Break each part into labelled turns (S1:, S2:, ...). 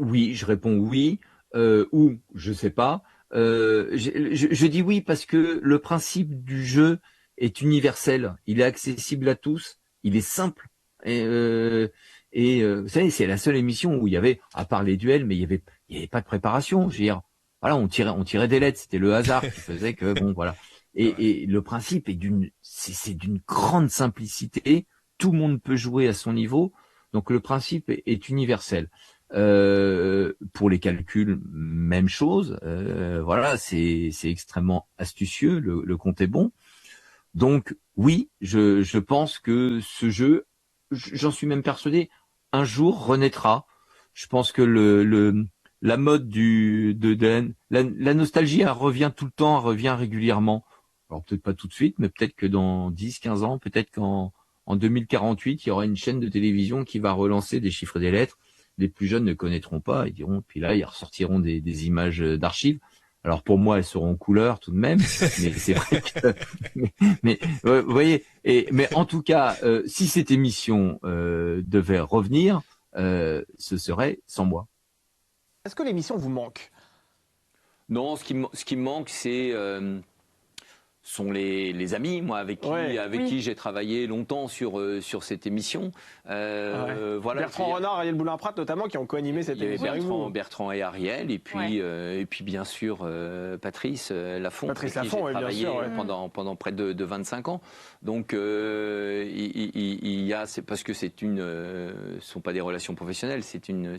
S1: Oui, je réponds oui, ou je sais pas. Je dis oui parce que le principe du jeu est universel, il est accessible à tous, il est simple. Et, vous savez, c'est la seule émission où il y avait, à part les duels, mais il y avait pas de préparation. Je veux dire, voilà, on tirait des lettres, c'était le hasard qui faisait que bon, voilà.
S2: Ouais.
S1: Et le principe est c'est d'une grande simplicité. Tout le monde peut jouer à son niveau, donc le principe est universel. Pour les calculs, même chose. Voilà, c'est extrêmement astucieux. Le compte est bon. Donc oui, je pense que ce jeu, j'en suis même persuadé, un jour renaîtra. Je pense que la mode la nostalgie, elle revient tout le temps, elle revient régulièrement. Alors peut-être pas tout de suite, mais peut-être que dans 10, 15 ans, peut-être en 2048, il y aura une chaîne de télévision qui va relancer des chiffres et des lettres. Les plus jeunes ne connaîtront pas, ils diront, puis là, ils ressortiront des images d'archives. Alors pour moi, elles seront en couleur tout de même, mais c'est vrai que mais vous voyez, mais en tout cas, si cette émission devait revenir, ce serait sans moi.
S2: Est-ce que l'émission vous manque?
S1: Non, ce qui me manque, c'est sont les amis, moi,
S2: Ouais.
S1: avec
S3: Oui.
S1: qui j'ai travaillé longtemps sur cette émission.
S2: Ouais.
S1: Voilà, je veux
S2: Bertrand
S1: dire,
S2: Renard, Ariel Boulin-Prat notamment, qui ont co-animé cette
S1: il y avait
S2: émission avec vous.
S1: Bertrand et Ariel,
S3: Ouais.
S1: et puis bien sûr Patrice Laffont,
S2: Patrice
S1: avec qui j'ai
S2: Laffont, oui, bien
S1: travaillé
S2: sûr. Ouais.
S1: pendant près de 25 ans. Donc il y a, c'est parce que ce sont pas des relations professionnelles,
S2: C'est une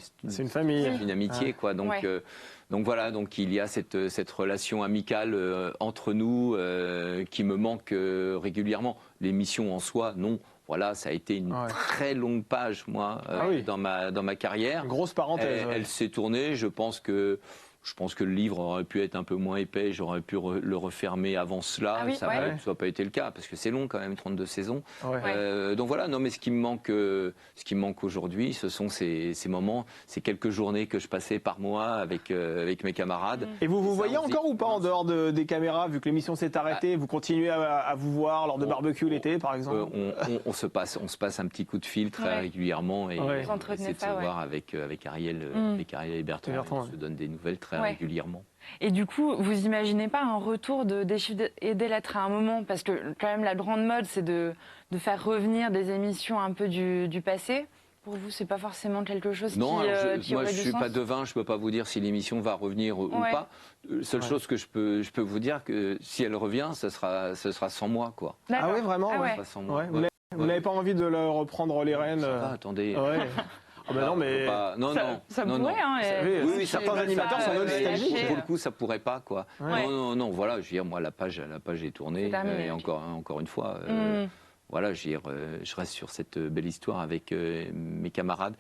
S2: famille.
S1: c'est une amitié,
S2: Ouais.
S1: quoi.
S3: Ouais.
S1: Donc voilà, donc il y a cette relation amicale entre nous qui me manque régulièrement. L'émission en soi, non. Voilà, ça a été une
S2: Ouais.
S1: très longue page, moi,
S2: Ah oui.
S1: dans ma carrière.
S2: Une grosse parenthèse. Ouais.
S1: Elle s'est tournée. Je pense que le livre aurait pu être un peu moins épais. J'aurais pu le refermer avant cela.
S3: Ah oui,
S1: Ça
S3: ouais.
S1: n'a pas été le cas parce que c'est long quand même, 32 saisons.
S2: Ouais.
S1: Donc voilà. Non, mais ce qui me manque aujourd'hui, ce sont ces moments, ces quelques journées que je passais par mois avec mes camarades.
S2: Et vous
S1: Et ça,
S2: voyez
S1: on se dit,
S2: encore ou pas en
S1: mince.
S2: dehors des caméras, vu que l'émission s'est arrêtée, vous continuez à vous voir lors de barbecue l'été, par exemple?
S1: On se passe un petit coup de fil très
S3: Ouais.
S1: régulièrement et
S2: Ouais.
S3: Vous
S1: on
S3: entretenez
S1: essaie de se
S3: ça, ouais.
S1: voir avec Ariel, avec Ariel et Bertrand.
S2: Bertrand,
S1: On se donne des nouvelles très
S3: Ouais.
S1: régulièrement.
S3: Et du coup, vous imaginez pas un retour des chiffres et des lettres à un moment? Parce que quand même, la grande mode, c'est de faire revenir des émissions un peu du passé. Pour vous, c'est pas forcément quelque chose
S1: Non, alors
S3: qui
S1: moi je
S3: aurait du
S1: suis
S3: sens?
S1: pas devin, je peux pas vous dire si l'émission va revenir ou
S3: Ouais.
S1: pas. Seule
S2: Ouais.
S1: chose que je peux vous dire que si elle revient, ce sera sans moi, quoi.
S2: Ah
S3: D'accord.
S2: ouais, vraiment?
S3: Ah
S2: Ouais.
S3: ouais.
S1: Pas sans moi.
S2: Ouais.
S1: Ouais.
S2: Vous n'avez pas envie de leur reprendre les rênes?
S1: Ça va, attendez.
S2: Ouais. Ah bah non,
S1: On peut
S2: mais
S1: pas- non,
S3: Ça,
S1: non,
S3: ça
S1: non,
S3: pourrait,
S1: non.
S3: hein.
S2: vous savez,
S1: Oui,
S2: certains
S3: veulent
S2: animateurs
S3: pas,
S2: sont
S3: lâcher,
S2: nostalgiques.
S1: Pour le coup, ça pourrait pas, quoi.
S3: Ouais.
S1: Non, voilà, je veux dire, moi, la page est tournée.
S3: C'est terminé,
S1: Et
S3: ok.
S1: encore une fois,
S3: Mm.
S1: voilà, je veux dire, je reste sur cette belle histoire avec mes camarades.